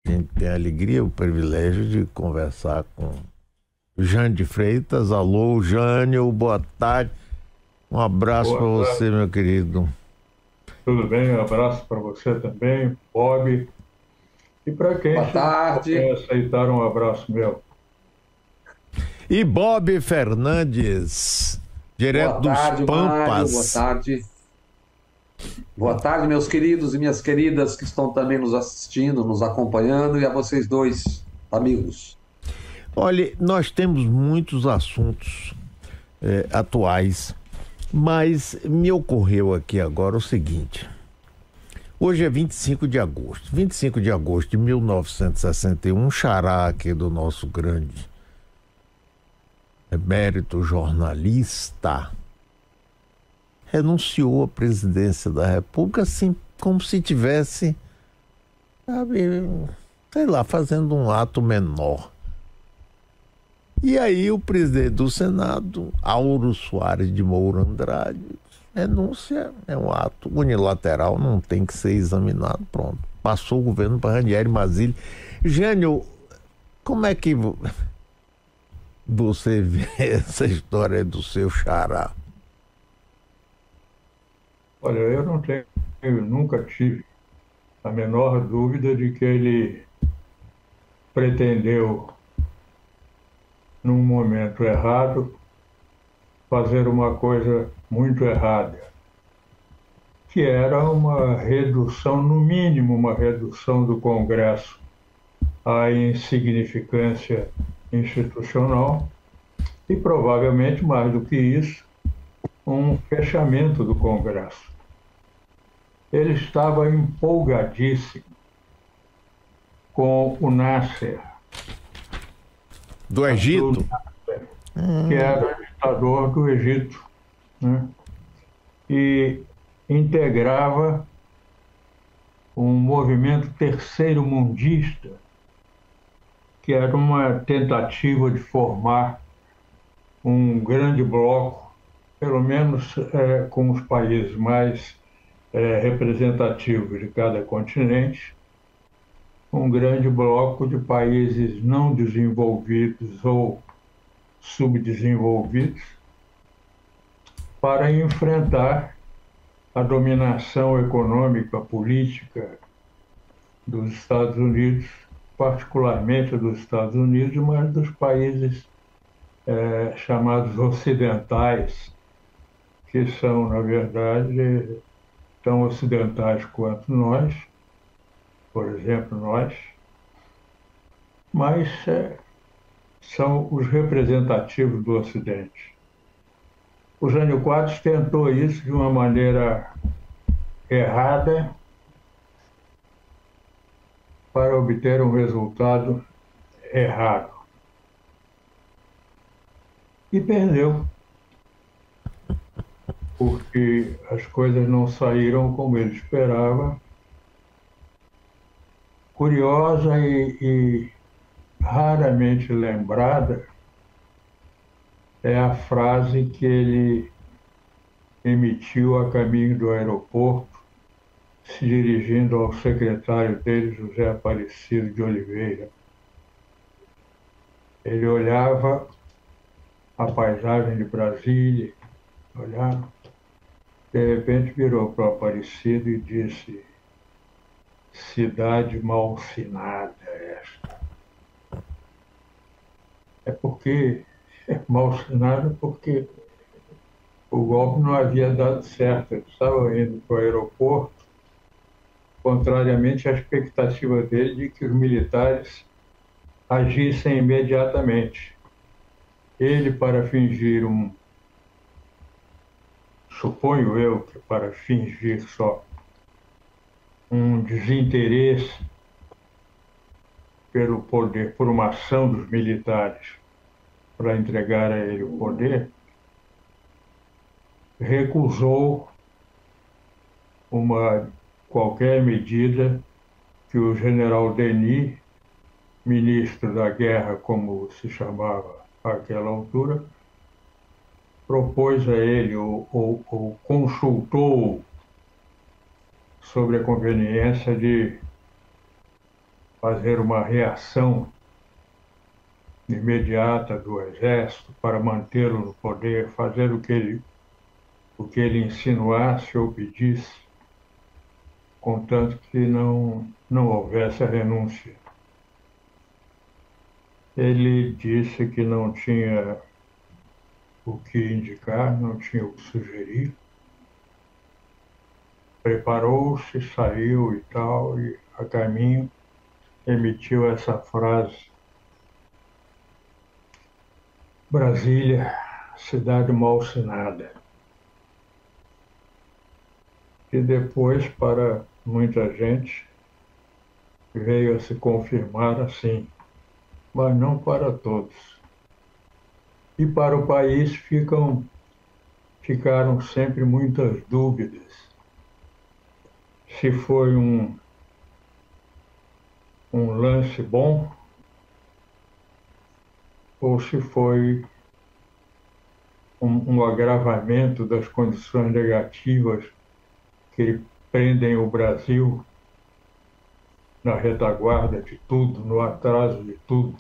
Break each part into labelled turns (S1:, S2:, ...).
S1: A gente tem a alegria e o privilégio de conversar com Jânio de Freitas. Alô, Jânio, boa tarde. Um abraço para
S2: Boa
S1: você,
S2: tarde,
S1: meu querido.
S2: tudo bem? Um abraço para você também, Bob. E para quem
S3: Boa
S2: se dispõe a
S3: tarde,
S2: aceitar um abraço meu.
S1: E Bob Fernandes, direto dos
S3: Mário, boa
S1: Pampas.
S3: tarde. Boa tarde, meus queridos e minhas queridas que estão também nos assistindo, nos acompanhando, e a vocês dois, amigos.
S1: Olha, nós temos muitos assuntos atuais, mas me ocorreu aqui agora o seguinte. Hoje é 25 de agosto. 25 de agosto de 1961, um xará aqui do nosso grande emérito jornalista renunciou à presidência da República, assim como se tivesse, sabe, sei lá, fazendo um ato menor. E aí o presidente do Senado, Auro Soares de Moura Andrade, renúncia, é um ato unilateral, não tem que ser examinado, pronto. Passou o governo para Ranieri Mazzilli. Jânio, como é que você vê essa história do seu xará?
S2: Olha, eu não tenho, nunca tive a menor dúvida de que ele pretendeu, num momento errado, fazer uma coisa muito errada, que era uma redução, no mínimo, uma redução do Congresso à insignificância institucional e, provavelmente, mais do que isso, um fechamento do Congresso. Ele estava empolgadíssimo com o Nasser,
S1: Do Egito?
S2: que era ditador do Egito, né? E integrava um movimento terceiro-mundista, que era uma tentativa de formar um grande bloco, pelo menos com os países mais representativos de cada continente, um grande bloco de países não desenvolvidos ou subdesenvolvidos, para enfrentar a dominação econômica, política dos Estados Unidos, particularmente dos Estados Unidos, mas dos países chamados ocidentais, que são, na verdade, tão ocidentais quanto nós, por exemplo, nós, mas são os representativos do Ocidente. O Jânio Quadros tentou isso de uma maneira errada para obter um resultado errado. E perdeu, porque as coisas não saíram como ele esperava. Curiosa e raramente lembrada é a frase que ele emitiu a caminho do aeroporto, se dirigindo ao secretário dele, José Aparecido de Oliveira. Ele olhava a paisagem de Brasília, olhava, de repente virou para o Aparecido e disse: cidade malsinada esta. É porque malsinada porque o golpe não havia dado certo. Ele estava indo para o aeroporto, contrariamente à expectativa dele de que os militares agissem imediatamente. Ele, para fingir suponho eu que para fingir só um desinteresse pelo poder, por uma ação dos militares para entregar a ele o poder, recusou qualquer medida que o general Denis, ministro da guerra, como se chamava àquela altura, propôs a ele ou consultou sobre a conveniência de fazer uma reação imediata do exército para mantê-lo no poder, fazer o que ele insinuasse ou pedisse, contanto que não houvesse a renúncia. Ele disse que não tinha o que indicar, não tinha o que sugerir. Preparou-se, saiu e tal, e a caminho emitiu essa frase: Brasília, cidade mal-sinada. E depois, para muita gente, veio a se confirmar assim, mas não para todos. E para o país ficaram sempre muitas dúvidas. Se foi um lance bom ou se foi um agravamento das condições negativas que prendem o Brasil na retaguarda de tudo, no atraso de tudo.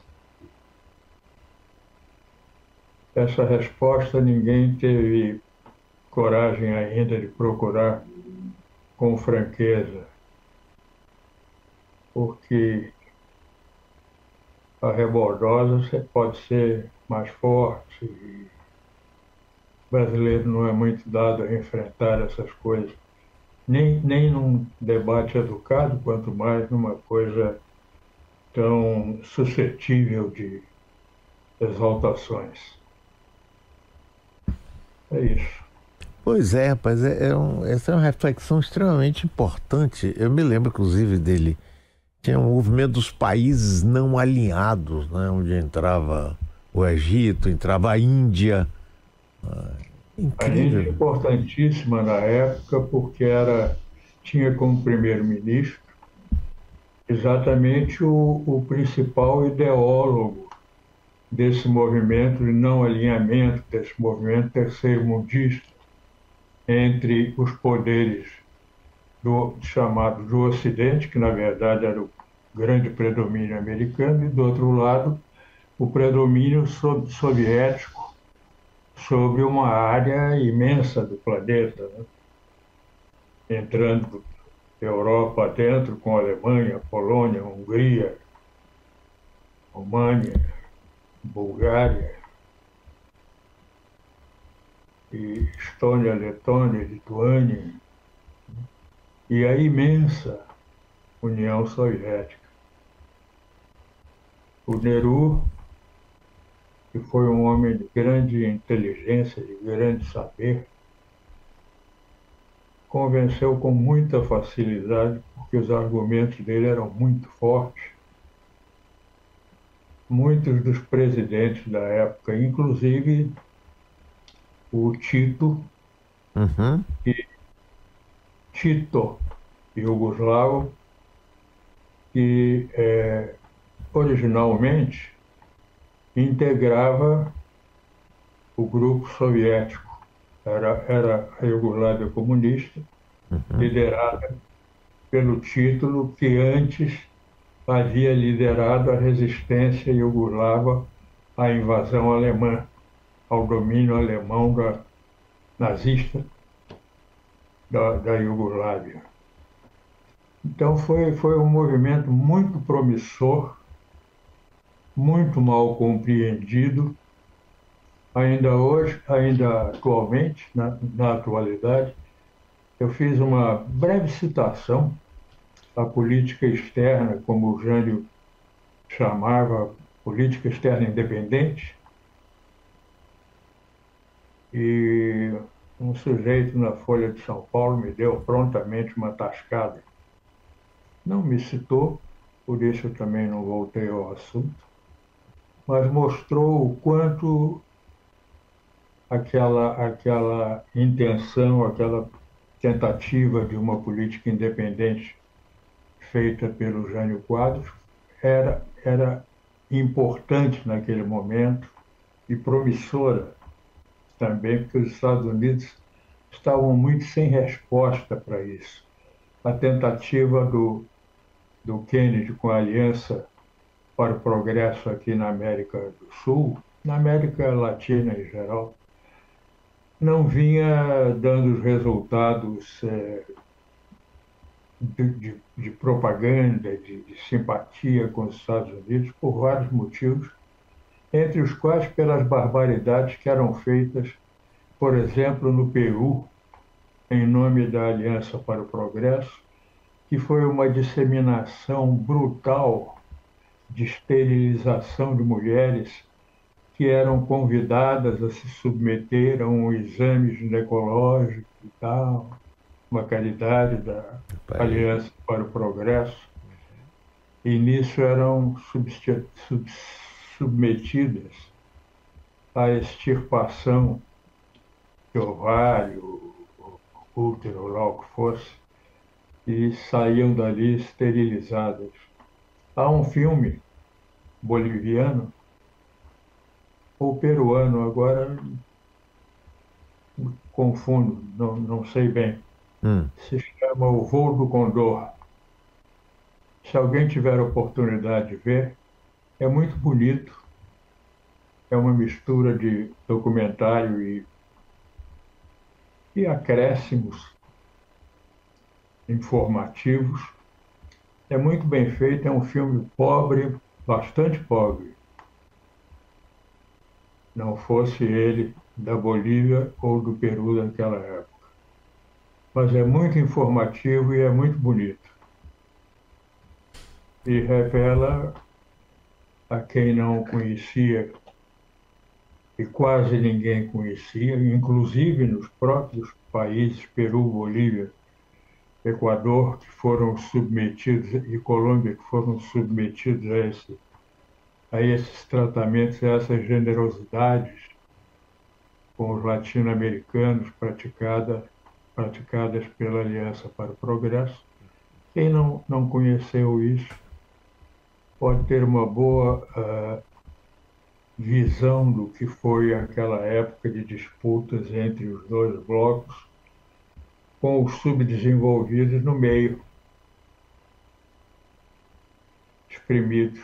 S2: Essa resposta ninguém teve coragem ainda de procurar com franqueza, porque a rebordosa pode ser mais forte e o brasileiro não é muito dado a enfrentar essas coisas, nem num debate educado, quanto mais numa coisa tão suscetível de exaltações. É isso.
S1: Pois é, rapaz, essa é uma reflexão extremamente importante. Eu me lembro, inclusive, dele. Tinha um movimento dos países não alinhados, né? Onde entrava o Egito, entrava a Índia.
S2: A Índia é
S1: Incrível.
S2: importantíssima na época porque tinha como primeiro-ministro exatamente o principal ideólogo desse movimento de não alinhamento, desse movimento terceiro-mundista entre os poderes chamado do Ocidente, que na verdade era o grande predomínio americano, e do outro lado o predomínio soviético sobre uma área imensa do planeta, né? Entrando Europa dentro com a Alemanha, Polônia, Hungria, România, Bulgária, e Estônia, Letônia, Lituânia, e a imensa União Soviética. O Nehru, que foi um homem de grande inteligência, de grande saber, convenceu com muita facilidade, porque os argumentos dele eram muito fortes. Muitos dos presidentes da época, inclusive o Tito,
S1: Uhum.
S2: Tito Iugoslavo, que originalmente integrava o grupo soviético. Era a Iugoslávia comunista, liderada pelo Tito, que antes havia liderado a resistência iugoslava à invasão alemã, ao domínio alemão nazista da Iugoslávia. Então foi um movimento muito promissor, muito mal compreendido, ainda hoje, ainda atualmente, na atualidade. Eu fiz uma breve citação à política externa, como o Jânio chamava, política externa independente, e um sujeito na Folha de São Paulo me deu prontamente uma tascada. Não me citou, por isso eu também não voltei ao assunto, mas mostrou o quanto aquela intenção, aquela tentativa de uma política independente feita pelo Jânio Quadros era importante naquele momento e promissora também, porque os Estados Unidos estavam muito sem resposta para isso. A tentativa do Kennedy com a Aliança para o Progresso aqui na América do Sul, na América Latina em geral, não vinha dando os resultados de propaganda, de simpatia com os Estados Unidos, por vários motivos, entre os quais pelas barbaridades que eram feitas, por exemplo, no Peru, em nome da Aliança para o Progresso, que foi uma disseminação brutal de esterilização de mulheres que eram convidadas a se submeter a um exame ginecológico e tal, uma caridade da Aliança para o Progresso, e nisso eram submetidas à extirpação de ovário, útero, lá o que fosse, e saíam dali esterilizadas. Há um filme boliviano ou peruano, agora confundo, não sei bem. Se chama O Voo do Condor. Se alguém tiver a oportunidade de ver, é muito bonito. É uma mistura de documentário e acréscimos informativos. É muito bem feito, é um filme pobre, bastante pobre. Não fosse ele da Bolívia ou do Peru daquela época. Mas é muito informativo e é muito bonito. E revela a quem não conhecia, e quase ninguém conhecia, inclusive nos próprios países Peru, Bolívia, Equador, que foram submetidos, e Colômbia, que foram submetidos a esses tratamentos, a essas generosidades com os latino-americanos praticadas pela Aliança para o Progresso. Quem não conheceu isso pode ter uma boa visão do que foi aquela época de disputas entre os dois blocos, com os subdesenvolvidos no meio, espremidos.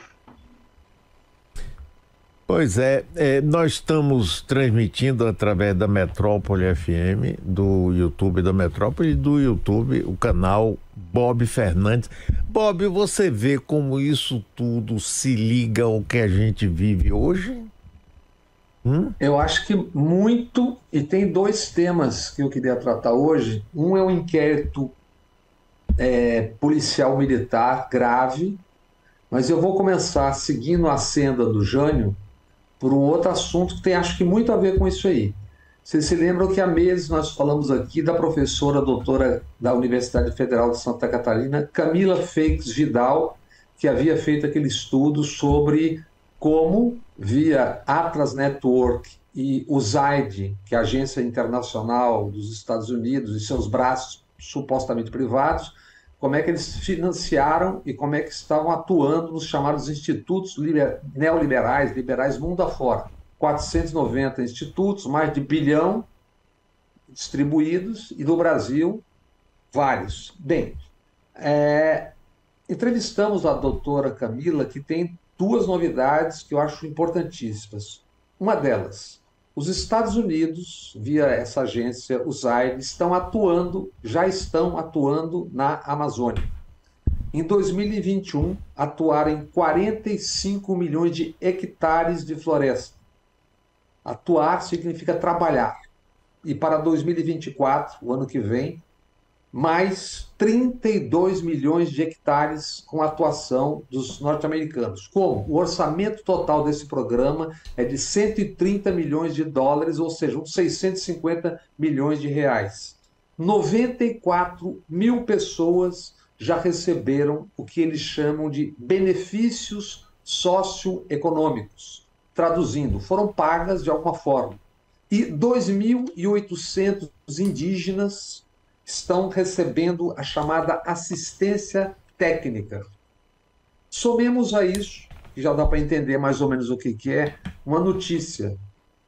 S1: Pois é, nós estamos transmitindo através da Metrópole FM, do YouTube da Metrópole e do YouTube, o canal Bob Fernandes. Bob, você vê como isso tudo se liga ao que a gente vive hoje?
S3: Eu acho que muito, e tem dois temas que eu queria tratar hoje. Um é um inquérito policial militar grave, mas eu vou começar seguindo a senda do Jânio por um outro assunto que tem, acho que, muito a ver com isso aí. Vocês se lembram que há meses nós falamos aqui da professora doutora da Universidade Federal de Santa Catarina, Camila Feix Vidal, que havia feito aquele estudo sobre como, via Atlas Network e o USAID, que é a Agência Internacional dos Estados Unidos, e seus braços supostamente privados, como é que eles financiaram e como é que estavam atuando nos chamados institutos neoliberais, liberais mundo afora. 490 institutos, mais de 1 bilhão distribuídos, e do Brasil, vários. Bem, entrevistamos a doutora Camila, que tem duas novidades que eu acho importantíssimas. Uma delas, os Estados Unidos, via essa agência, o USAID, já estão atuando na Amazônia. Em 2021, atuaram em 45 milhões de hectares de floresta. Atuar significa trabalhar. E para 2024, o ano que vem, mais 32 milhões de hectares com a atuação dos norte-americanos. Como? O orçamento total desse programa é de 130 milhões de dólares, ou seja, uns 650 milhões de reais. 94 mil pessoas já receberam o que eles chamam de benefícios socioeconômicos. Traduzindo, foram pagas de alguma forma. E 2.800 indígenas estão recebendo a chamada assistência técnica. Somemos a isso, que já dá para entender mais ou menos o que é, uma notícia.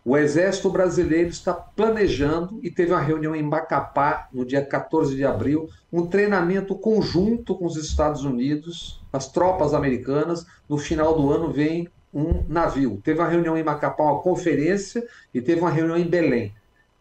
S3: O Exército Brasileiro está planejando, e teve uma reunião em Macapá, no dia 14 de abril, um treinamento conjunto com os Estados Unidos, as tropas americanas. No final do ano vem um navio. Teve uma reunião em Macapá, uma conferência, e teve uma reunião em Belém.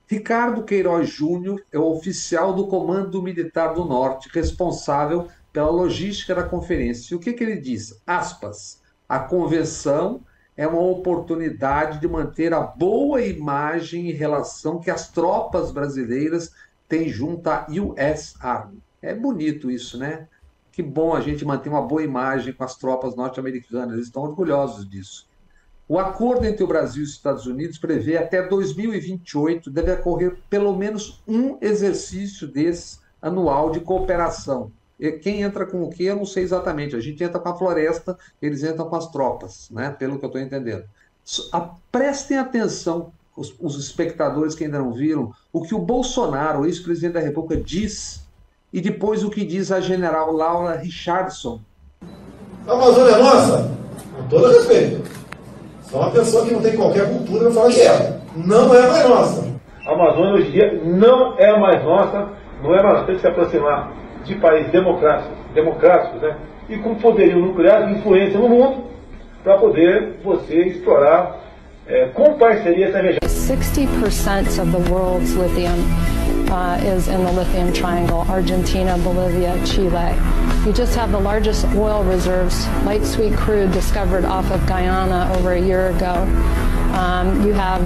S3: Ricardo Queiroz Júnior é o oficial do Comando Militar do Norte, responsável pela logística da conferência. E o que ele diz? Aspas, a convenção é uma oportunidade de manter a boa imagem e relação que as tropas brasileiras têm junto à US Army. É bonito isso, né? Que bom a gente manter uma boa imagem com as tropas norte-americanas, eles estão orgulhosos disso. O acordo entre o Brasil e os Estados Unidos prevê até 2028 deve ocorrer pelo menos um exercício desse anual de cooperação. E quem entra com o quê, eu não sei exatamente. A gente entra com a floresta, eles entram com as tropas, né? Pelo que eu estou entendendo. Prestem atenção, os espectadores que ainda não viram, o que o Bolsonaro, o ex-presidente da República, diz, e depois o que diz a general Laura Richardson.
S4: A Amazônia é nossa? Com todo respeito. Só uma pessoa que não tem qualquer cultura vai falar que é. Não é mais nossa.
S5: A Amazônia hoje em dia não é mais nossa, não é mais, tem que se aproximar de países democráticos, né? E com poderio nuclear de influência no mundo, para poder você explorar com parceria essa região.
S6: 60% of the world's lithium is in the lithium triangle, Argentina, Bolivia, Chile. You just have the largest oil reserves, light sweet crude discovered off of Guyana over a year ago. You have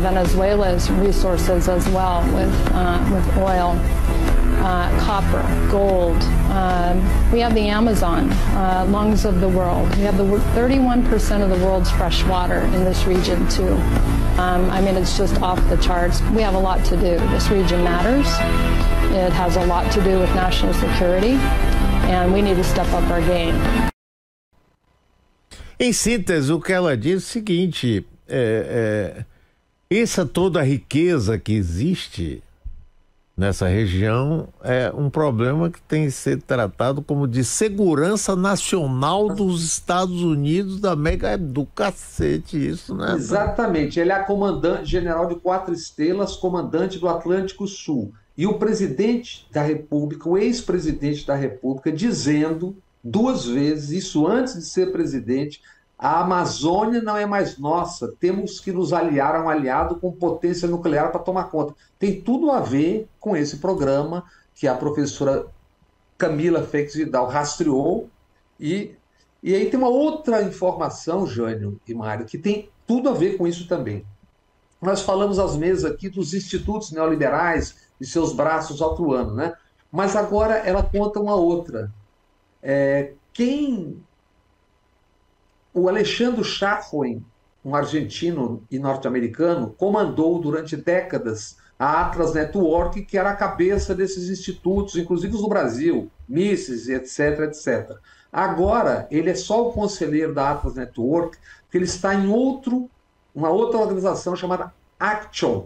S6: Venezuela's resources as well with oil, copper, gold. We have the Amazon, lungs of the world. We have the 31% of the world's fresh water in this region too. I mean, it's just off the charts. We have a lot to do. This region matters. It has a lot to do with national security, and we need to step up our game.
S1: Em síntese, o que ela diz é o seguinte, essa toda a riqueza que existe nessa região é um problema que tem que ser tratado como de segurança nacional dos Estados Unidos da América. É do cacete isso, né?
S3: Exatamente. Ele é comandante, general de 4 estrelas, comandante do Atlântico Sul. E o presidente da República, o ex-presidente da República, dizendo 2 vezes, isso antes de ser presidente, a Amazônia não é mais nossa, temos que nos aliar a um aliado com potência nuclear para tomar conta. Tem tudo a ver com esse programa que a professora Camila Feix Vidal rastreou. E aí tem uma outra informação, Jânio e Mário, que tem tudo a ver com isso também. Nós falamos às vezes aqui dos institutos neoliberais e seus braços atuando, né? Mas agora ela conta uma outra. O Alexandre Chaffin, um argentino e norte-americano, comandou durante décadas a Atlas Network, que era a cabeça desses institutos, inclusive os do Brasil, Mises, etc, etc. Agora, ele é só o conselheiro da Atlas Network, porque ele está em uma outra organização chamada Action,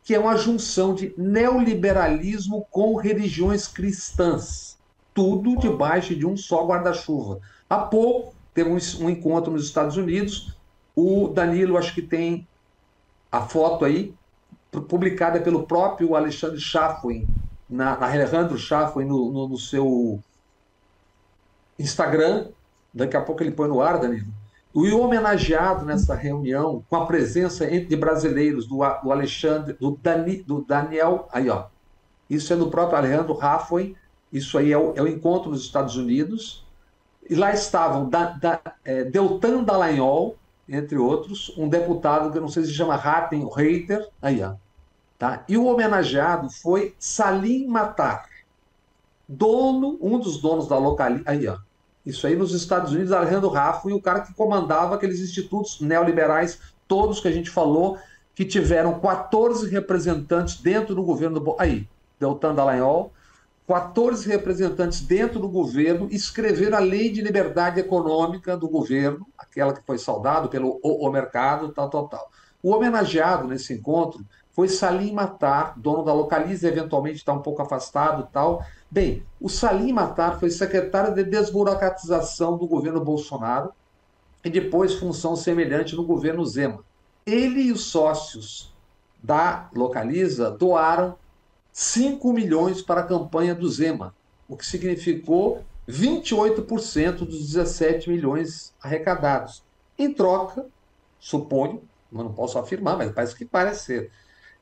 S3: que é uma junção de neoliberalismo com religiões cristãs, tudo debaixo de um só guarda-chuva. Há pouco, teve um encontro nos Estados Unidos, o Danilo, acho que tem a foto aí, publicada pelo próprio Alexandre Chaffin, Alejandro Chaffin, no seu Instagram, daqui a pouco ele põe no ar, Danilo. E o homenageado nessa reunião, com a presença de brasileiros, do Alexandre, do Daniel, aí ó, isso é do próprio Alejandro Chaffin, isso aí é o encontro nos Estados Unidos. E lá estavam Deltan Dallagnol, entre outros, um deputado que eu não sei se chama Hatem Reiter, aí, ó, tá? E o homenageado foi Salim Matar, um dos donos da localidade, aí, ó, isso aí nos Estados Unidos, Alejandro Raffo, e o cara que comandava aqueles institutos neoliberais, todos que a gente falou, que tiveram 14 representantes dentro do governo do... Aí, Deltan Dallagnol, 14 representantes dentro do governo escreveram a lei de liberdade econômica do governo, aquela que foi saudada pelo o mercado, tal. O homenageado nesse encontro foi Salim Matar, dono da Localiza, eventualmente está um pouco afastado, tal. Bem, o Salim Matar foi secretário de desburocratização do governo Bolsonaro e depois função semelhante no governo Zema. Ele e os sócios da Localiza doaram 5 milhões para a campanha do Zema, o que significou 28% dos 17 milhões arrecadados. Em troca, suponho, mas não posso afirmar, mas parece que parece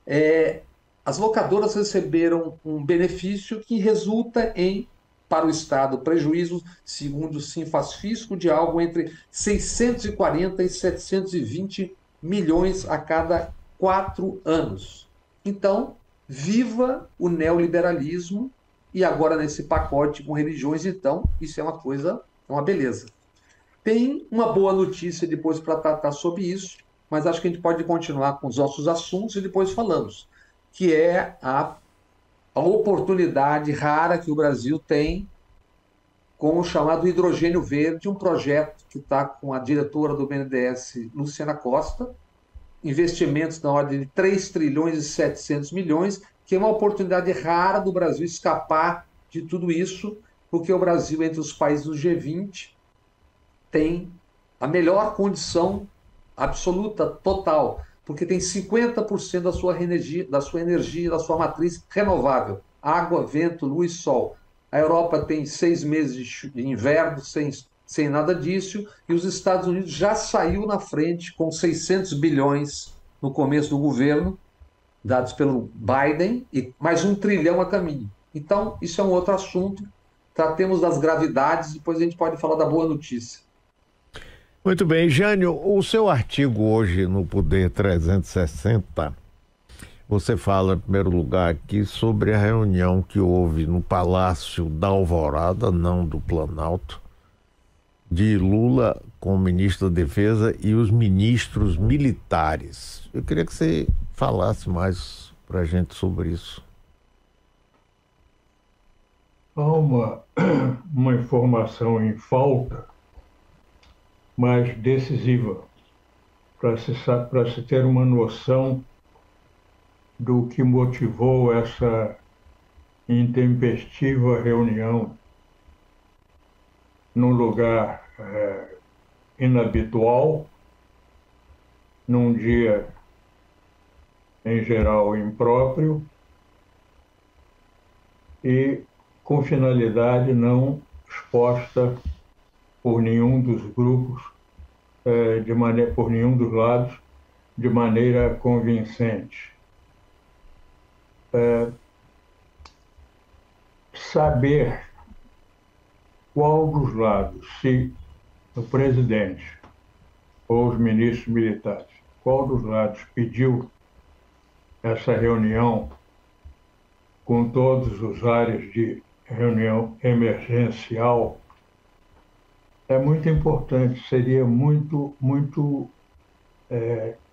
S3: ser, as locadoras receberam um benefício que resulta em, para o Estado, prejuízo, segundo o Sinfasfisco, de algo entre 640 e 720 milhões a cada 4 anos. Então, viva o neoliberalismo, e agora nesse pacote com religiões, então, isso é uma coisa, é uma beleza. Tem uma boa notícia depois para tratar sobre isso, mas acho que a gente pode continuar com os nossos assuntos e depois falamos, que é a oportunidade rara que o Brasil tem com o chamado hidrogênio verde, um projeto que está com a diretora do BNDES, Luciana Costa, investimentos na ordem de 3 trilhões e 700 milhões, que é uma oportunidade rara do Brasil escapar de tudo isso, porque o Brasil, entre os países do G20, tem a melhor condição absoluta, total, porque tem 50% da sua energia, da sua matriz renovável, água, vento, luz, sol. A Europa tem 6 meses de inverno sem nada disso, e os Estados Unidos já saiu na frente com 600 bilhões no começo do governo, dados pelo Biden, e mais 1 trilhão a caminho. Então, isso é um outro assunto. Tratemos das gravidades, depois a gente pode falar da boa notícia.
S1: Muito bem, Jânio, o seu artigo hoje no Poder 360, você fala, em primeiro lugar, aqui sobre a reunião que houve no Palácio da Alvorada, não do Planalto, de Lula com o ministro da Defesa e os ministros militares. Eu queria que você falasse mais para a gente sobre isso.
S2: Há uma informação em falta, mas decisiva, para se ter uma noção do que motivou essa intempestiva reunião num lugar inabitual, num dia, em geral, impróprio e com finalidade não exposta por nenhum dos grupos, por nenhum dos lados, de maneira convincente. Saber qual dos lados, se o presidente ou os ministros militares, qual dos lados pediu essa reunião com todos os ares de reunião emergencial, é muito importante, seria muito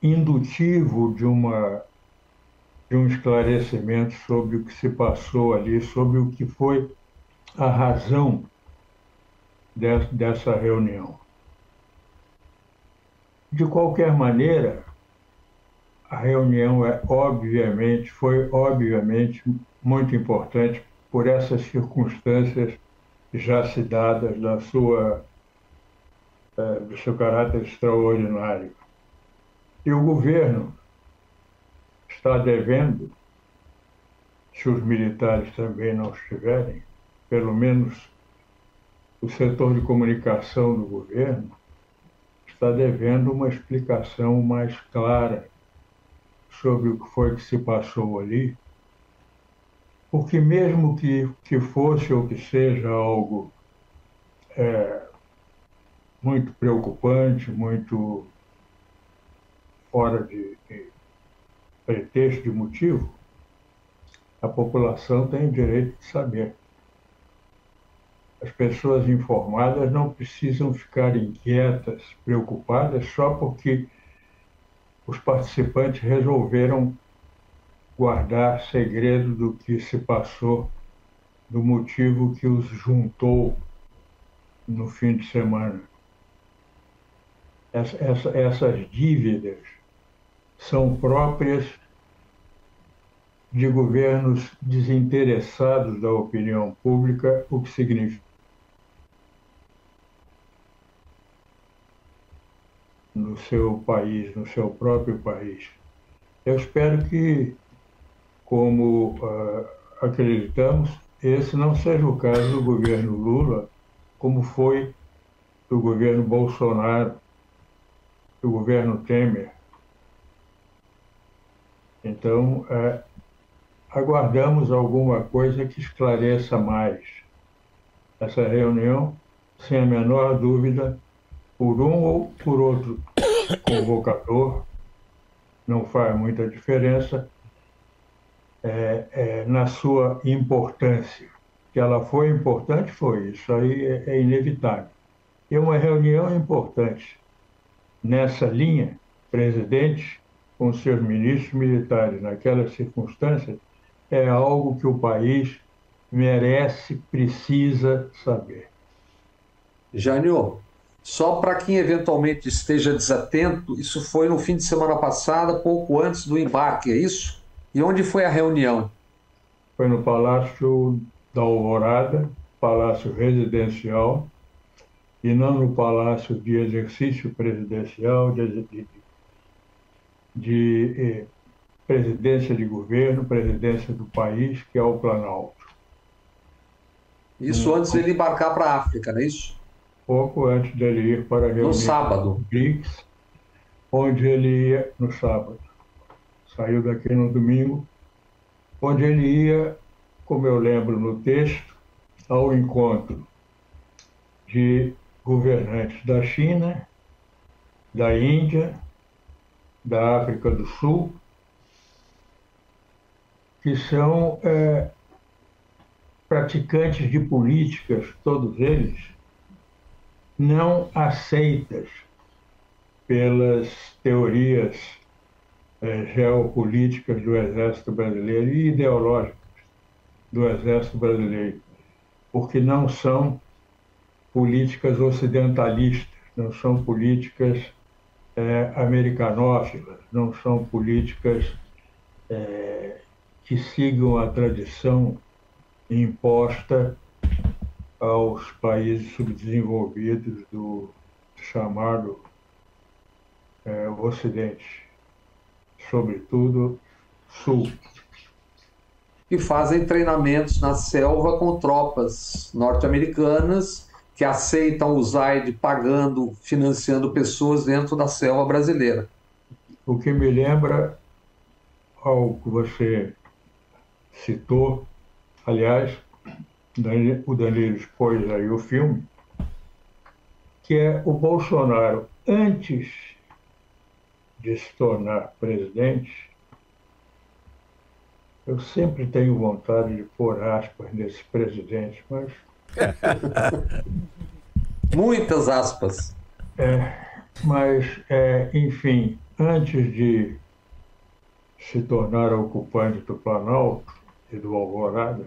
S2: indutivo de um esclarecimento sobre o que se passou ali, sobre o que foi a razão dessa reunião. De qualquer maneira, a reunião foi obviamente muito importante por essas circunstâncias já se dadas do seu caráter extraordinário. E o governo está devendo, se os militares também não estiverem, pelo menos o setor de comunicação do governo, está devendo uma explicação mais clara sobre o que foi que se passou ali, porque mesmo que fosse ou que seja algo muito preocupante, muito fora de pretexto, de motivo, a população tem o direito de saber. As pessoas informadas não precisam ficar inquietas, preocupadas, só porque os participantes resolveram guardar segredo do que se passou, do motivo que os juntou no fim de semana. Essas dívidas são próprias de governos desinteressados da opinião pública, o que significa no seu país, no seu próprio país. Eu espero que, como acreditamos, esse não seja o caso do governo Lula, como foi do governo Bolsonaro, do governo Temer. Então, aguardamos alguma coisa que esclareça mais essa reunião, sem a menor dúvida, por um ou por outro convocador, não faz muita diferença na sua importância. Que ela foi importante, foi. Isso aí é inevitável. E uma reunião importante nessa linha, presidente com seus ministros militares naquelas circunstâncias, é algo que o país merece, precisa saber.
S3: Jânio, só para quem eventualmente esteja desatento, isso foi no fim de semana passada, pouco antes do embarque, é isso? E onde foi a reunião?
S2: Foi no Palácio da Alvorada, Palácio Residencial, e não no Palácio de Exercício Presidencial, de presidência de governo, presidência do país, que é o Planalto.
S3: Isso antes dele embarcar para a África, não é isso?
S2: Pouco antes dele ir para a reunião
S3: no sábado.
S2: BRICS, onde ele ia no sábado. Saiu daqui no domingo, onde ele ia, como eu lembro no texto, ao encontro de governantes da China, da Índia, da África do Sul, que são praticantes de políticas, todos eles, não aceitas pelas teorias geopolíticas do Exército Brasileiro e ideológicas do Exército Brasileiro, porque não são políticas ocidentalistas, não são políticas americanófilas, não são políticas que sigam a tradição imposta aos países subdesenvolvidos do chamado Ocidente, sobretudo Sul.
S3: E fazem treinamentos na selva com tropas norte-americanas que aceitam o Zaid pagando, financiando pessoas dentro da selva brasileira.
S2: O que me lembra algo que você citou, aliás, o Danilo expôs aí o filme, que é o Bolsonaro, antes de se tornar presidente. Eu sempre tenho vontade de pôr aspas nesse presidente, mas...
S3: Muitas aspas.
S2: Enfim, antes de se tornar ocupante do Planalto e do Alvorada,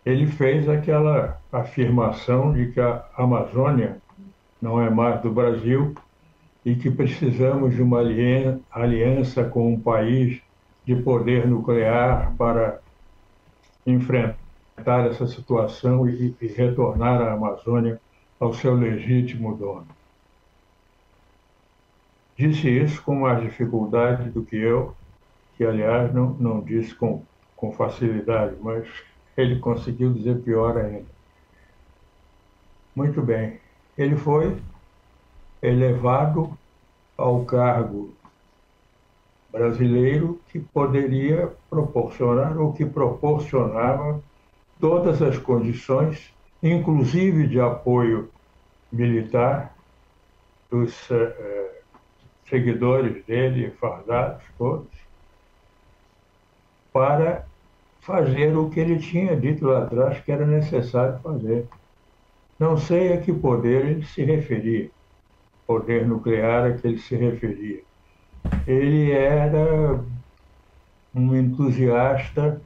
S2: ele fez aquela afirmação de que a Amazônia não é mais do Brasil e que precisamos de uma aliança com um país de poder nuclear para enfrentar essa situação e retornar a Amazônia ao seu legítimo dono. Disse isso com mais dificuldade do que eu, que, aliás, não disse com facilidade, mas ele conseguiu dizer pior ainda. Muito bem. Ele foi elevado ao cargo brasileiro que poderia proporcionar ou que proporcionava todas as condições, inclusive de apoio militar dos seguidores dele, fardados todos, para fazer o que ele tinha dito lá atrás que era necessário fazer. Não sei a que poder ele se referia, poder nuclear a que ele se referia. Ele era um entusiasta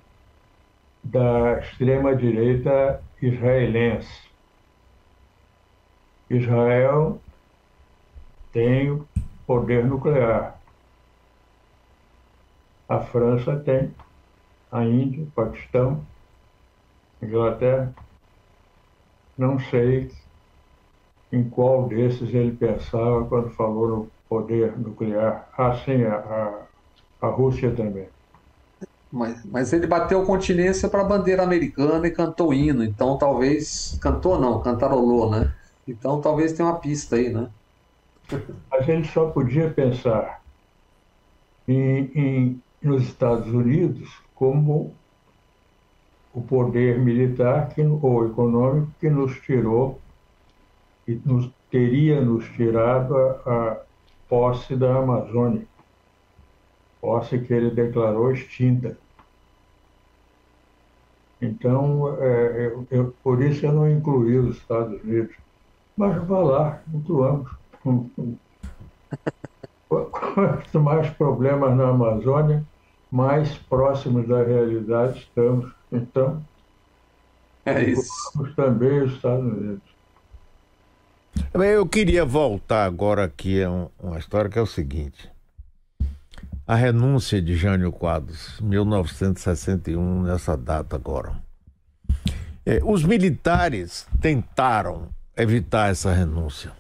S2: da extrema-direita israelense. Israel tem poder nuclear. A França tem, a Índia, o Paquistão, a Inglaterra. Não sei em qual desses ele pensava quando falou no poder nuclear. Ah, sim, a Rússia também.
S3: Mas ele bateu continência para a bandeira americana e cantou o hino, então talvez. Cantou não, cantarolou, né? Então talvez tenha uma pista aí, né?
S2: Mas ele só podia pensar nos Estados Unidos como o poder militar ou econômico que nos tirou e teria nos tirado a posse da Amazônia, posse que ele declarou extinta. Então, por isso eu não incluí os Estados Unidos. Mas vá lá, incluamos. Quanto mais problemas na Amazônia, mais próximos da realidade estamos. Então, incluamos também os Estados Unidos.
S1: Eu queria voltar agora aqui a uma história que é o seguinte. A renúncia de Jânio Quadros, 1961, nessa data agora. Os militares tentaram evitar essa renúncia.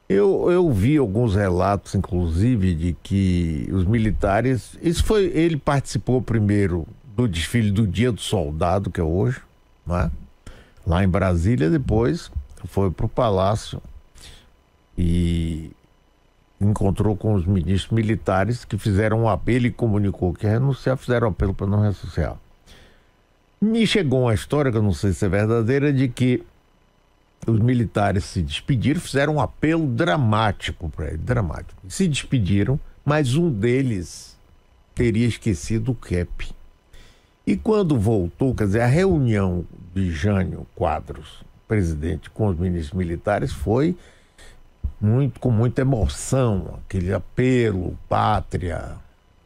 S1: Eu vi alguns relatos, inclusive, de que os militares... Ele participou primeiro do desfile do Dia do Soldado, que é hoje, né? Lá em Brasília, depois foi para o Palácio e encontrou com os ministros militares que fizeram um apelo. Ele comunicou que ia renunciar, fizeram um apelo para não renunciar. Me chegou uma história, que eu não sei se é verdadeira, de que os militares se despediram, fizeram um apelo dramático para ele, dramático. Se despediram, mas um deles teria esquecido o cap. E quando voltou, quer dizer, a reunião de Jânio Quadros, presidente, com os ministros militares foi com muita emoção, aquele apelo, pátria,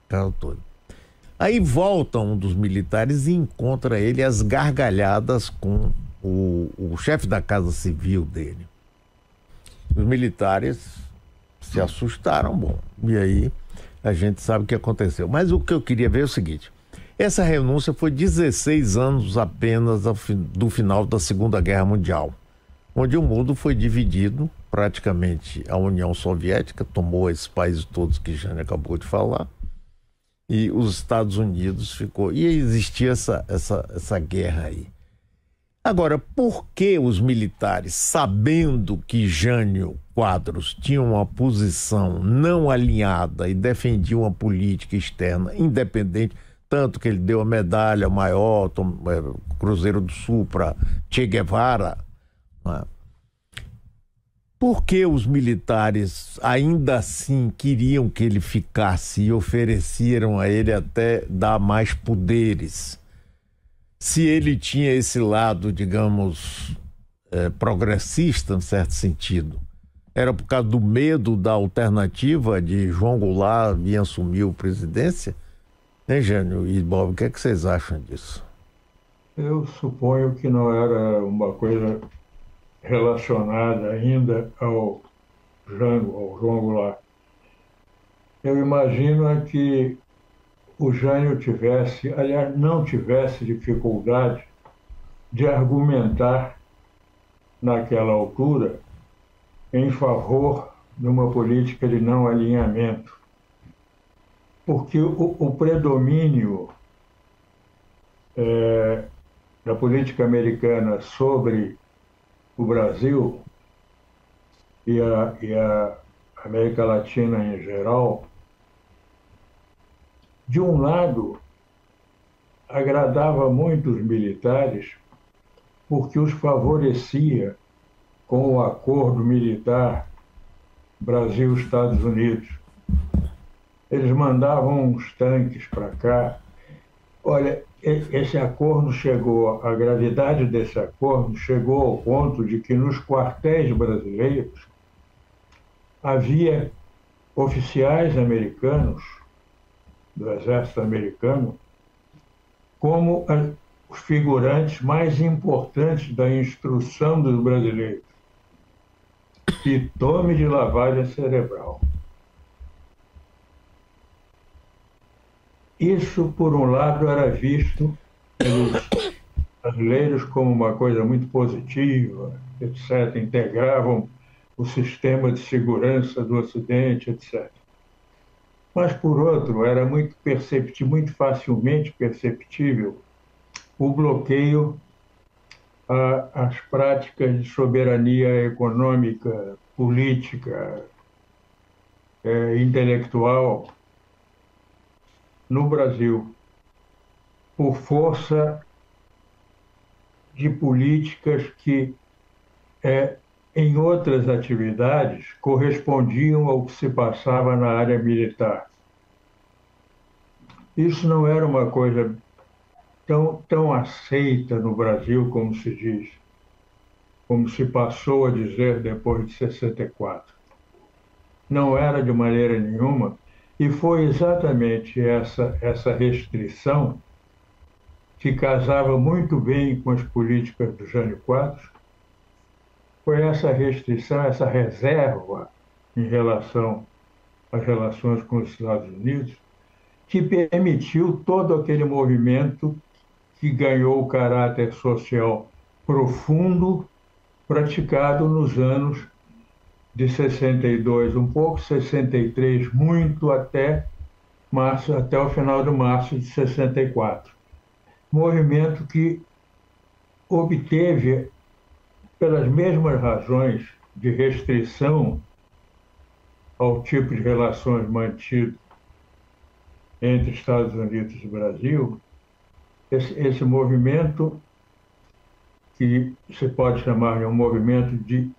S1: aquela toda. Aí volta um dos militares e encontra ele às gargalhadas com o chefe da Casa Civil dele. Os militares se assustaram, bom, e aí a gente sabe o que aconteceu. Mas o que eu queria ver é o seguinte: essa renúncia foi 16 anos apenas do final da Segunda Guerra Mundial, onde o mundo foi dividido, praticamente a União Soviética tomou esses países todos que Jânio acabou de falar, e os Estados Unidos ficou... E existia essa guerra aí. Agora, por que os militares, sabendo que Jânio Quadros tinha uma posição não alinhada e defendia uma política externa independente, tanto que ele deu a medalha maior, Cruzeiro do Sul para Che Guevara, né? Por que os militares ainda assim queriam que ele ficasse e ofereceram a ele até dar mais poderes? Se ele tinha esse lado, digamos, progressista, em certo sentido, era por causa do medo da alternativa de João Goulart vir assumir a presidência? Né, Jânio e Bob, o que é que vocês acham disso?
S2: Eu suponho que não era uma coisa relacionada ainda ao João Goulart. Eu imagino que o Jânio tivesse, aliás, não tivesse dificuldade de argumentar naquela altura em favor de uma política de não alinhamento. Porque o predomínio da política americana sobre o Brasil e a América Latina em geral, de um lado, agradava muito os militares porque os favorecia com o acordo militar Brasil-Estados Unidos. Eles mandavam uns tanques para cá. Olha, esse acordo a gravidade desse acordo chegou ao ponto de que nos quartéis brasileiros havia oficiais americanos, do exército americano, como os figurantes mais importantes da instrução dos brasileiros. E tome de lavagem cerebral. Isso, por um lado, era visto pelos brasileiros como uma coisa muito positiva, etc., integravam o sistema de segurança do Ocidente, etc. Mas, por outro, era muito facilmente perceptível o bloqueio às práticas de soberania econômica, política, intelectual no Brasil, por força de políticas que, em outras atividades, correspondiam ao que se passava na área militar. Isso não era uma coisa tão aceita no Brasil como se diz, como se passou a dizer depois de 64. Não era de maneira nenhuma, e foi exatamente essa restrição que casava muito bem com as políticas do Jânio Quadros. Foi essa restrição, essa reserva em relação às relações com os Estados Unidos, que permitiu todo aquele movimento que ganhou o caráter social profundo praticado nos anos de 62, um pouco, 63, muito até o final de março de 64. Movimento que obteve, pelas mesmas razões de restrição ao tipo de relações mantido entre Estados Unidos e Brasil, esse movimento, que se pode chamar de um movimento de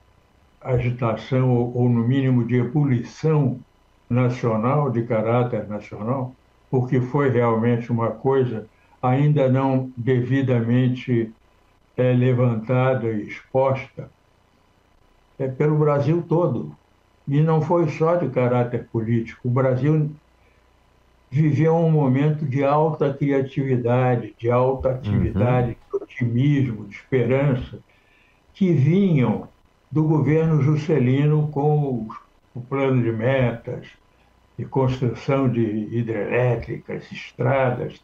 S2: agitação ou no mínimo, de ebulição nacional, de caráter nacional, porque foi realmente uma coisa ainda não devidamente levantada e exposta pelo Brasil todo. E não foi só de caráter político. O Brasil viveu um momento de alta criatividade, de alta atividade, de otimismo, de esperança, que vinham do governo Juscelino com o plano de metas, de construção de hidrelétricas, estradas,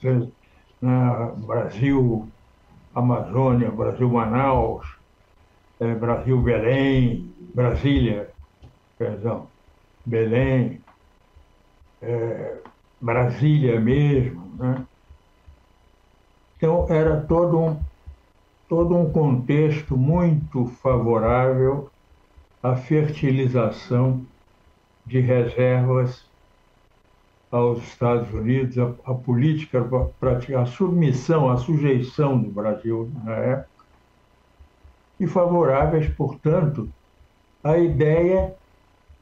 S2: Brasil Amazônia, Brasil Manaus, Brasília, Belém, Brasília mesmo, né? Então, era todo um contexto muito favorável à fertilização de reservas aos Estados Unidos, a política, a submissão, a sujeição do Brasil na época, e favoráveis, portanto, à ideia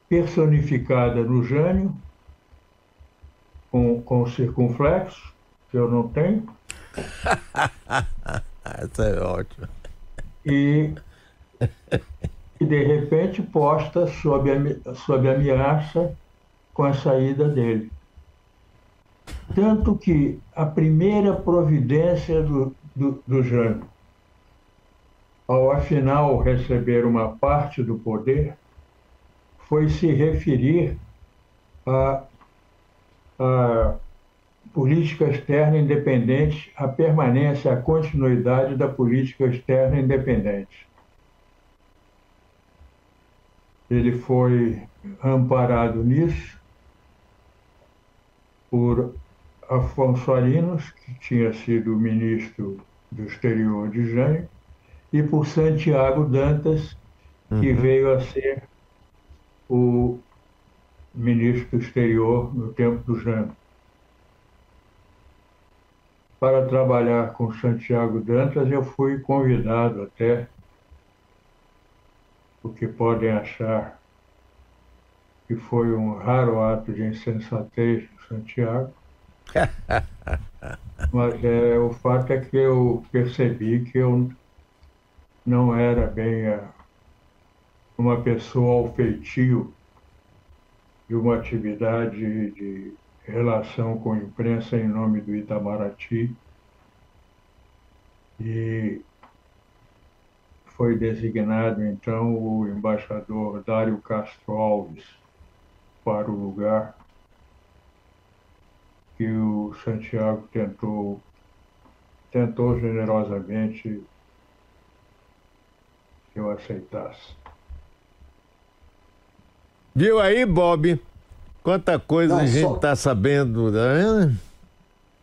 S2: personificada no Jânio, com circunflexo, que eu não tenho.
S1: Essa é ótima.
S2: E de repente posta sob ameaça com a saída dele. Tanto que a primeira providência do Jânio, ao afinal receber uma parte do poder, foi se referir à política externa independente, à permanência, à continuidade da política externa independente. Ele foi amparado nisso por Afonso Arinos, que tinha sido ministro do exterior de Jânio, e por Santiago Dantas, que veio a ser o ministro do exterior no tempo do Jânio. Para trabalhar com Santiago Dantas, eu fui convidado até, o que podem achar que foi um raro ato de insensatez do Santiago, mas o fato é que eu percebi que eu não era bem uma pessoa ao feitio de uma atividade de relação com a imprensa em nome do Itamaraty, e foi designado então o embaixador Dário Castro Alves para o lugar, que o Santiago tentou generosamente eu aceitasse.
S1: Viu aí, Bob? Quanta coisa a gente está sabendo, né?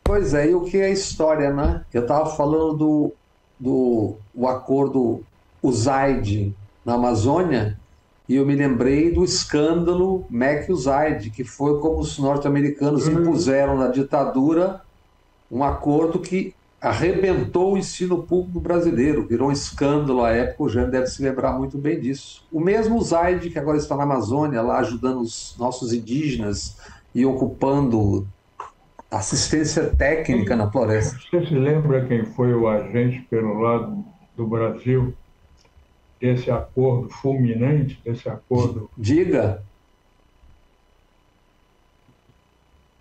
S3: Pois é, e o que é história, né? Eu estava falando do acordo USAID na Amazônia e eu me lembrei do escândalo MEC-USAID, que foi como os norte-americanos impuseram na ditadura um acordo que arrebentou o ensino público brasileiro, virou um escândalo à época, o Jânio deve se lembrar muito bem disso. O mesmo USAID, que agora está na Amazônia, lá ajudando os nossos indígenas e ocupando assistência técnica na floresta.
S2: Você se lembra quem foi o agente pelo lado do Brasil desse acordo fulminante, desse acordo?
S3: Diga,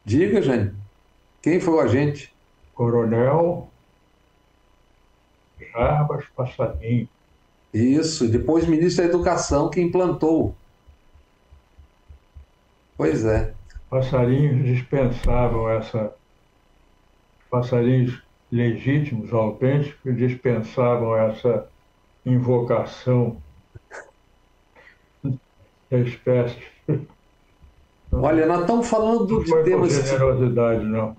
S3: Jânio. Quem foi o agente?
S2: Coronel Jarbas Passarinho.
S3: Isso, depois ministro da Educação que implantou. Pois é.
S2: Passarinhos dispensavam passarinhos legítimos, autênticos, dispensavam essa invocação da espécie.
S3: Olha, nós estamos falando de temas...
S2: Não foi por generosidade, não.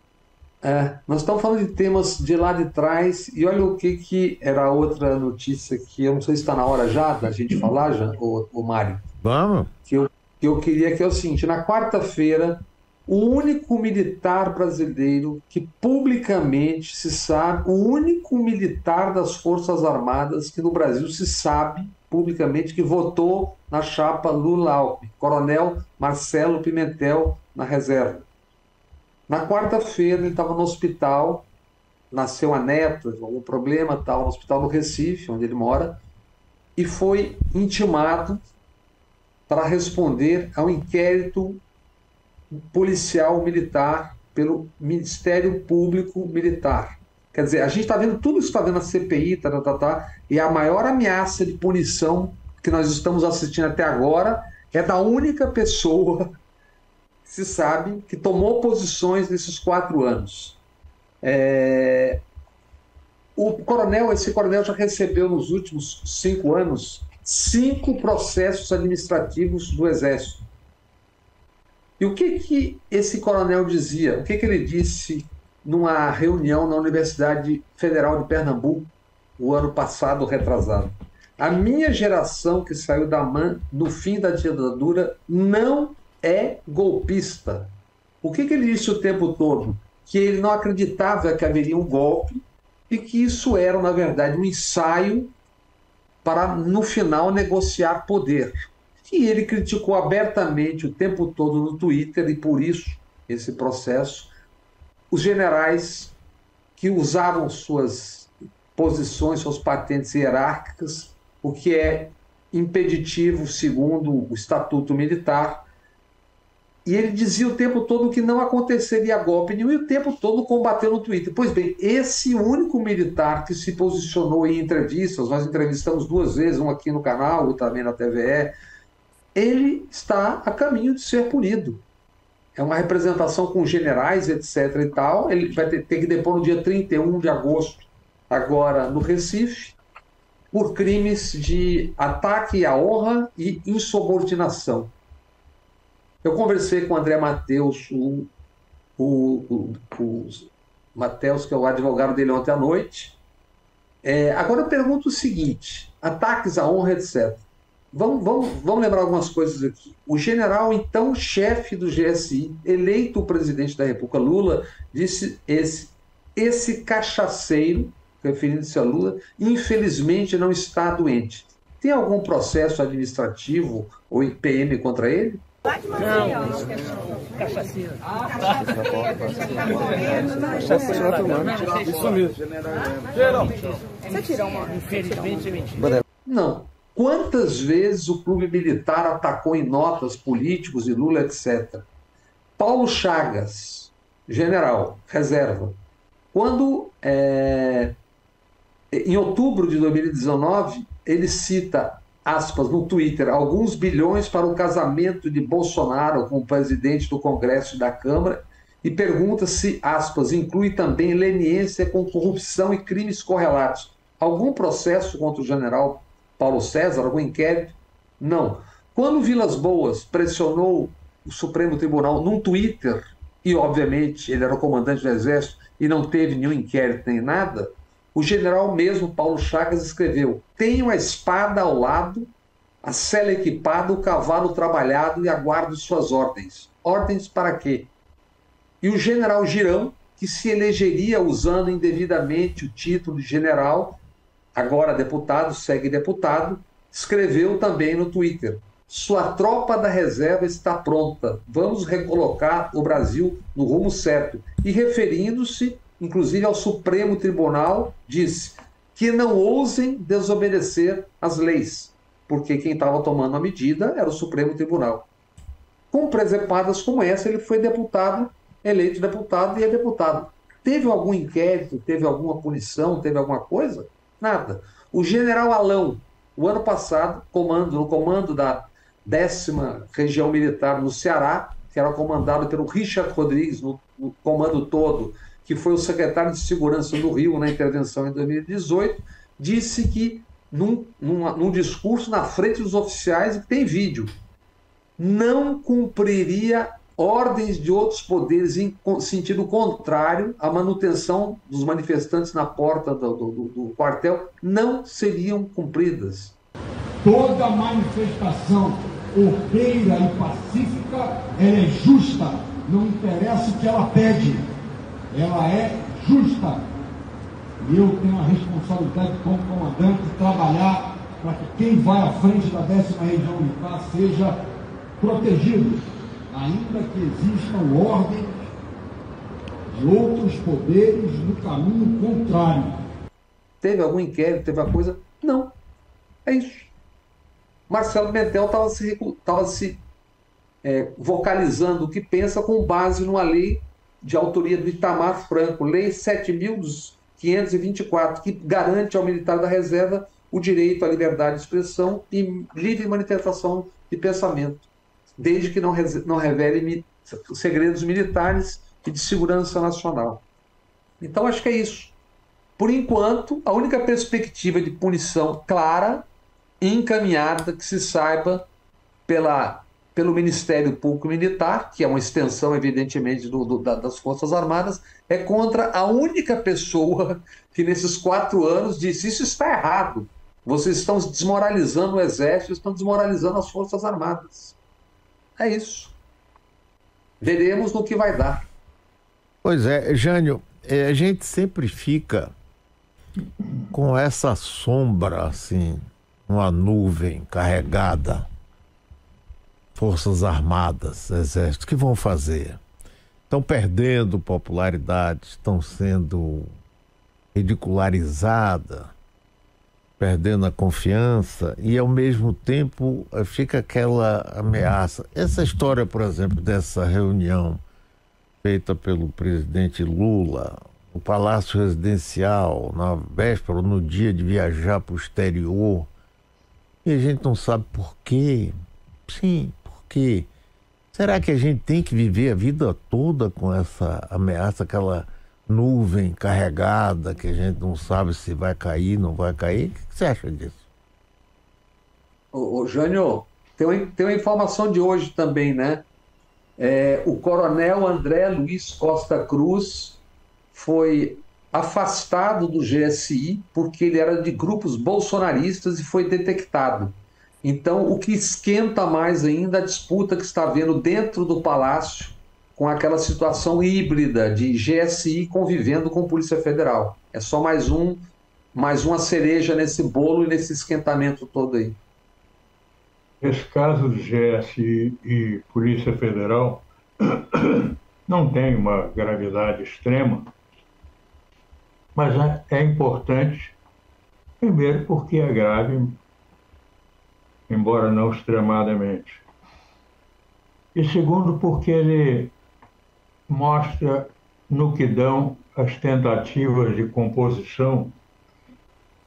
S3: Nós estamos falando de temas de lá de trás, e olha o que era outra notícia que eu não sei se está na hora já da gente falar, o Mário.
S1: Vamos.
S3: Que eu queria, que é o seguinte: na quarta-feira, o único militar brasileiro que publicamente se sabe, o único militar das Forças Armadas que no Brasil se sabe publicamente que votou na chapa Lula-Alckmin, Coronel Marcelo Pimentel, na reserva. Na quarta-feira ele estava no hospital, nasceu a neta, algum problema, estava no hospital no Recife, onde ele mora, e foi intimado para responder ao inquérito policial militar pelo Ministério Público Militar. Quer dizer, a gente está vendo tudo isso, está vendo a CPI, e a maior ameaça de punição que nós estamos assistindo até agora é da única pessoa se sabe que tomou posições nesses 4 anos. Esse coronel já recebeu nos últimos 5 anos 5 processos administrativos do Exército. E o que esse coronel dizia? O que ele disse numa reunião na Universidade Federal de Pernambuco, o ano passado, retrasado? A minha geração que saiu da MAN no fim da ditadura não é golpista. O que ele disse o tempo todo? Que ele não acreditava que haveria um golpe e que isso era, na verdade, um ensaio para, no final, negociar poder. E ele criticou abertamente o tempo todo no Twitter, e por isso, esse processo, os generais que usavam suas posições, suas patentes hierárquicas, o que é impeditivo segundo o Estatuto Militar. E ele dizia o tempo todo que não aconteceria golpe nenhum, e o tempo todo combateu no Twitter. Pois bem, esse único militar que se posicionou em entrevistas, nós entrevistamos 2 vezes, um aqui no canal, outro também na TVE, ele está a caminho de ser punido. É uma representação com generais, etc. e tal. Ele vai ter que depor no dia 31 de agosto, agora no Recife, por crimes de ataque à honra e insubordinação. Eu conversei com o André Matheus, o Matheus, que é o advogado dele, ontem à noite. Agora eu pergunto o seguinte: ataques à honra, etc. Vamos lembrar algumas coisas aqui. O general, então, chefe do GSI, eleito o presidente da República, Lula, disse esse cachaceiro, referindo-se a Lula, infelizmente não está doente. Tem algum processo administrativo ou IPM contra ele?
S7: Não, cachaceiro.
S3: Isso mesmo.
S7: Você tirou uma. Infelizmente é mentira.
S3: Não. Quantas vezes o clube militar atacou em notas políticos e Lula, etc. Paulo Chagas, general, reserva, quando, em outubro de 2019, ele cita, aspas, no Twitter, alguns bilhões para o casamento de Bolsonaro com o presidente do Congresso e da Câmara, e pergunta se, aspas, inclui também leniência com corrupção e crimes correlatos. Algum processo contra o general Paulo César, algum inquérito? Não. Quando Vilas Boas pressionou o Supremo Tribunal num Twitter, e obviamente ele era o comandante do Exército e não teve nenhum inquérito nem nada, o general mesmo, Paulo Chagas, escreveu: tenho a espada ao lado, a sela equipada, o cavalo trabalhado e aguardo suas ordens. Ordens para quê? E o general Girão, que se elegeria usando indevidamente o título de general, agora deputado, segue deputado, escreveu também no Twitter: sua tropa da reserva está pronta, vamos recolocar o Brasil no rumo certo. E referindo-se, inclusive, ao Supremo Tribunal, disse que não ousem desobedecer as leis, porque quem estava tomando a medida era o Supremo Tribunal. Com presepadas como essa, ele foi deputado, eleito deputado e é deputado. Teve algum inquérito, teve alguma punição, teve alguma coisa? Nada. O general Alão, o ano passado, no comando da 10ª Região Militar no Ceará, que era comandado pelo Richard Rodrigues, no comando todo, que foi o secretário de Segurança do Rio na intervenção em 2018, disse que, num discurso na frente dos oficiais, que tem vídeo, não cumpriria ordens de outros poderes em sentido contrário à manutenção dos manifestantes na porta do quartel, não seriam cumpridas.
S8: Toda manifestação ordeira e pacífica, ela é justa, não interessa o que ela pede, ela é justa. E eu tenho a responsabilidade como comandante de trabalhar para que quem vai à frente da 10ª Região Militar seja protegido, ainda que existam ordens de outros poderes no caminho contrário.
S3: Teve algum inquérito, teve alguma coisa? Não. É isso. Marcelo Pimentel estava se vocalizando o que pensa com base numa lei de autoria do Itamar Franco, Lei 7.524, que garante ao militar da reserva o direito à liberdade de expressão e livre manifestação de pensamento, desde que não revele segredos militares e de segurança nacional. Então, acho que é isso. Por enquanto, a única perspectiva de punição clara e encaminhada que se saiba pelo Ministério Público Militar, que é uma extensão, evidentemente, das Forças Armadas, é contra a única pessoa que, nesses 4 anos, disse: isso está errado. Vocês estão desmoralizando o Exército, estão desmoralizando as Forças Armadas. É isso. Veremos no que vai dar.
S1: Pois é, Jânio, a gente sempre fica com essa sombra, assim, uma nuvem carregada. Forças Armadas, Exército, o que vão fazer? Estão perdendo popularidade, estão sendo ridicularizadas, perdendo a confiança e, ao mesmo tempo, fica aquela ameaça. Essa história, por exemplo, dessa reunião feita pelo presidente Lula no Palácio Residencial, na véspera ou no dia de viajar para o exterior, e a gente não sabe por quê. Sim, por quê? Será que a gente tem que viver a vida toda com essa ameaça, aquela nuvem carregada que a gente não sabe se vai cair, não vai cair? O que você acha disso?
S3: Ô Jânio, tem uma informação de hoje também, né? O coronel André Luiz Costa Cruz foi afastado do GSI porque ele era de grupos bolsonaristas e foi detectado. Então, o que esquenta mais ainda a disputa que está havendo dentro do Palácio com aquela situação híbrida de GSI convivendo com Polícia Federal. É só mais uma cereja nesse bolo e nesse esquentamento todo aí.
S2: Esse caso de GSI e Polícia Federal não tem uma gravidade extrema, mas é importante, primeiro porque é grave, embora não extremadamente, e segundo porque ele mostra no que dão as tentativas de composição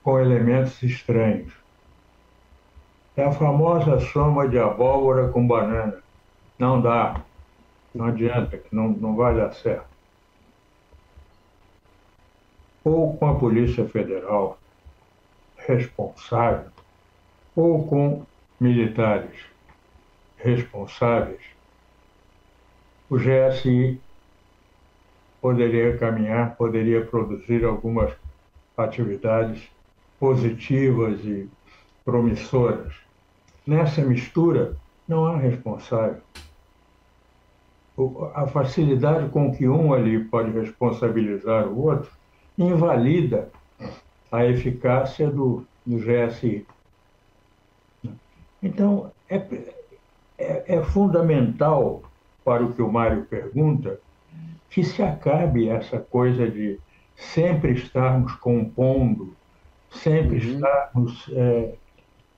S2: com elementos estranhos. É a famosa soma de abóbora com banana. Não dá, não adianta, não vai dar certo. Ou com a Polícia Federal responsável ou com militares responsáveis, o GSI poderia caminhar, poderia produzir algumas atividades positivas e promissoras. Nessa mistura, não há responsável. A facilidade com que um ali pode responsabilizar o outro invalida a eficácia do GSI. Então, é fundamental, para o que o Mário pergunta, que se acabe essa coisa de sempre estarmos compondo, sempre estarmos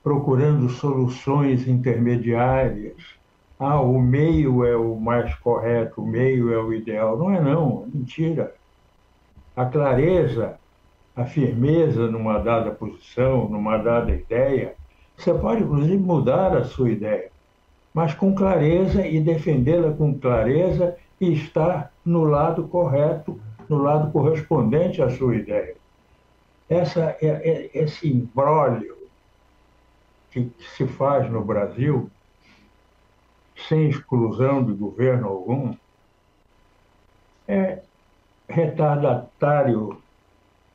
S2: procurando soluções intermediárias. O meio é o mais correto, o meio é o ideal. Não é não, é mentira. A clareza, a firmeza numa dada posição, numa dada ideia, você pode, inclusive, mudar a sua ideia, mas com clareza e defendê-la com clareza e estar no lado correto, no lado correspondente à sua ideia. Esse imbróglio que se faz no Brasil, sem exclusão de governo algum, é retardatário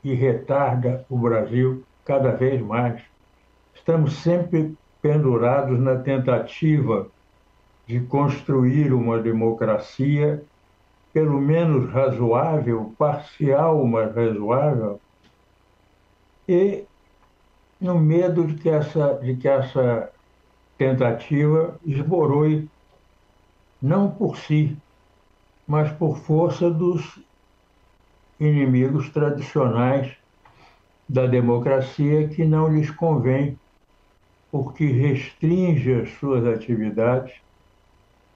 S2: e retarda o Brasil cada vez mais. Estamos sempre pendurados na tentativa de construir uma democracia, pelo menos razoável, parcial, mas razoável, e no medo de que essa tentativa esboroe, não por si, mas por força dos inimigos tradicionais da democracia, que não lhes convém, porque restringe as suas atividades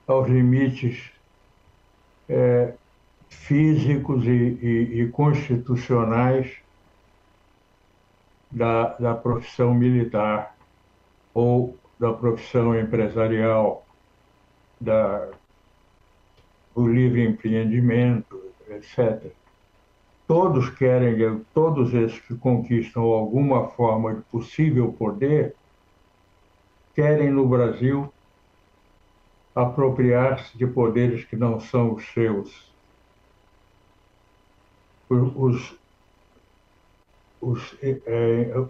S2: aos limites físicos e constitucionais da profissão militar ou da profissão empresarial, do livre empreendimento, etc. Todos esses que conquistam alguma forma de possível poder, querem no Brasil apropriar-se de poderes que não são os seus.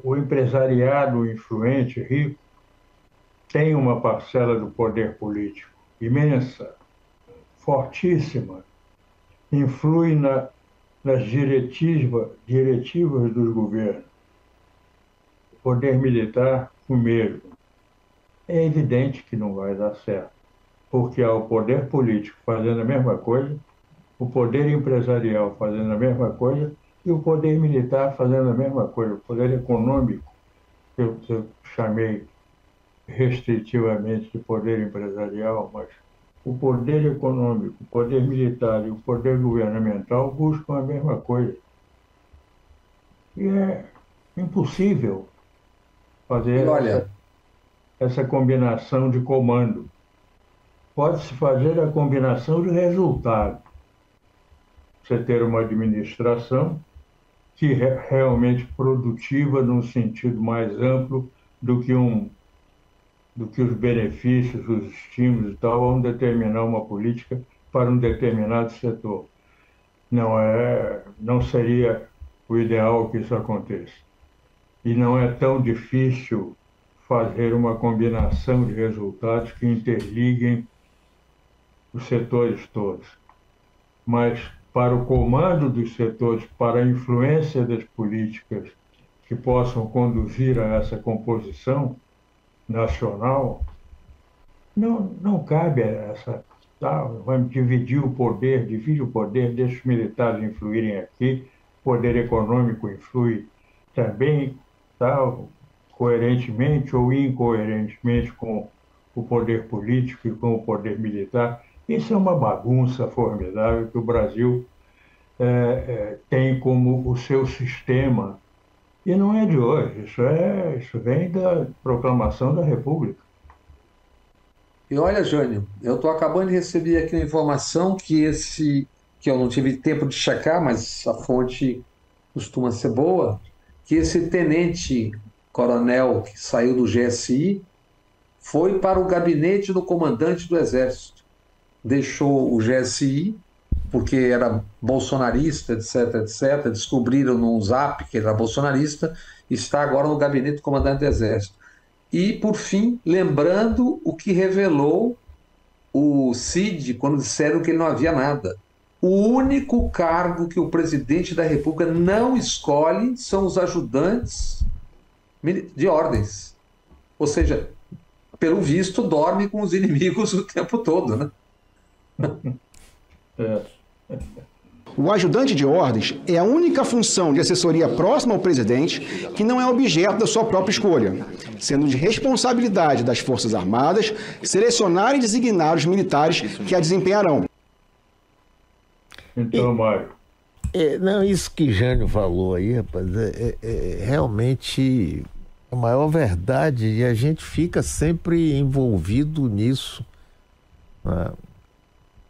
S2: O empresariado influente, rico, tem uma parcela do poder político imensa, fortíssima, influi nas diretivas dos governos. O poder militar, o mesmo. É evidente que não vai dar certo, porque há o poder político fazendo a mesma coisa, o poder empresarial fazendo a mesma coisa e o poder militar fazendo a mesma coisa. O poder econômico, que eu chamei restritivamente de poder empresarial, mas o poder econômico, o poder militar e o poder governamental buscam a mesma coisa. E é impossível fazer essa combinação de comando. Pode-se fazer a combinação de resultado. Você ter uma administração que é realmente produtiva num sentido mais amplo do que os benefícios, os estímulos e tal, vão determinar uma política para um determinado setor. Não seria o ideal que isso aconteça. E não é tão difícil fazer uma combinação de resultados que interliguem os setores todos. Mas para o comando dos setores, para a influência das políticas que possam conduzir a essa composição nacional, não cabe essa... Vamos dividir o poder, divide o poder, deixa os militares influírem aqui, o poder econômico influi também, coerentemente ou incoerentemente com o poder político e com o poder militar. Isso é uma bagunça formidável que o Brasil tem como o seu sistema. E não é de hoje, isso vem da proclamação da República.
S3: E olha, Jânio, eu estou acabando de receber aqui uma informação que eu não tive tempo de checar, mas a fonte costuma ser boa, que esse tenente coronel que saiu do GSI, foi para o gabinete do comandante do Exército. Deixou o GSI, porque era bolsonarista, etc, etc. Descobriram no Zap que ele era bolsonarista, está agora no gabinete do comandante do Exército. E, por fim, lembrando o que revelou o Cid quando disseram que ele não havia nada. O único cargo que o presidente da República não escolhe são os ajudantes de ordens. Ou seja, pelo visto, dorme com os inimigos o tempo todo, né?
S9: O ajudante de ordens é a única função de assessoria próxima ao presidente que não é objeto da sua própria escolha, sendo de responsabilidade das Forças Armadas selecionar e designar os militares que a desempenharão.
S2: Então, Mário.
S1: Não, isso que Jânio falou aí, rapaz, é realmente a maior verdade, e a gente fica sempre envolvido nisso, né?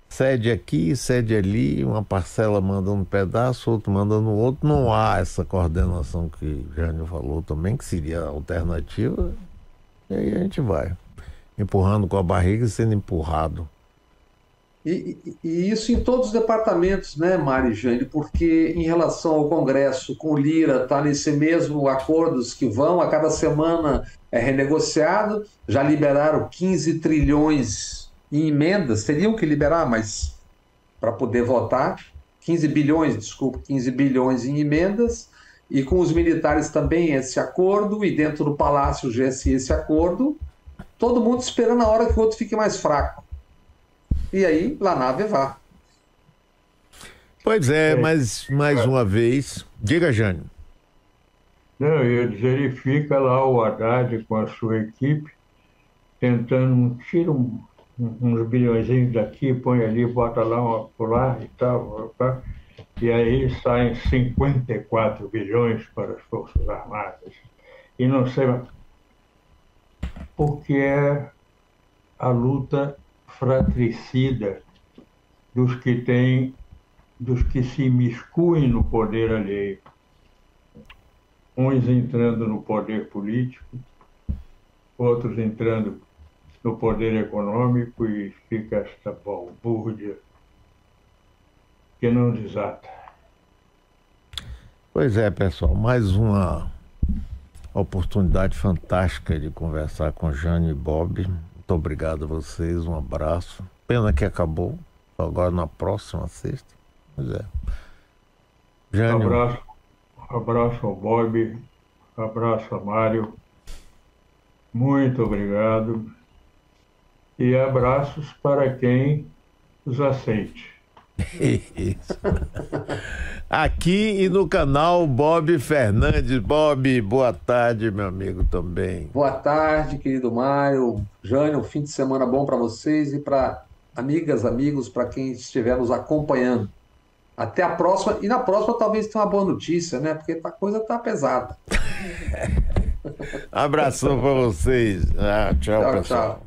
S1: Cede aqui, cede ali, uma parcela manda um pedaço, outro manda no outro. Não há essa coordenação que Jânio falou também, que seria a alternativa. E aí a gente vai empurrando com a barriga e sendo empurrado.
S3: E isso em todos os departamentos, né, Mário e Jânio? Porque em relação ao Congresso, com o Lira, está nesse mesmo acordos que vão, a cada semana é renegociado, já liberaram 15 trilhões em emendas, teriam que liberar, mas para poder votar, 15 bilhões em emendas, e com os militares também esse acordo, e dentro do Palácio GSI esse acordo, todo mundo esperando a hora que o outro fique mais fraco. E aí, lá na vá.
S1: Pois é, mas mais uma vez, diga, Jânio.
S2: Não, eu ia dizer, ele fica lá o Haddad com a sua equipe, tentando, tira uns bilhõezinhos daqui, põe ali, bota lá, lá e tal, e aí saem 54 bilhões para as Forças Armadas. E não sei, porque é a luta fratricida dos que se imiscuem no poder alheio. Uns entrando no poder político, outros entrando no poder econômico, e fica esta balbúrdia que não desata.
S1: Pois é, pessoal, mais uma oportunidade fantástica de conversar com Jânio e Bob. Muito obrigado a vocês, um abraço. Pena que acabou, agora na próxima sexta. Pois é. Jânio.
S2: Abraço ao Bob, abraço a Mário. Muito obrigado. E abraços para quem os aceite.
S1: Isso. Aqui e no canal Bob Fernandes. Bob, boa tarde, meu amigo, também.
S3: Boa tarde, querido Mário. Jânio, um fim de semana bom para vocês e para amigas, amigos, para quem estiver nos acompanhando. Até a próxima. E na próxima talvez tenha uma boa notícia, né? Porque a coisa tá pesada.
S1: Abração para vocês. Tchau, pessoal.
S3: Tchau.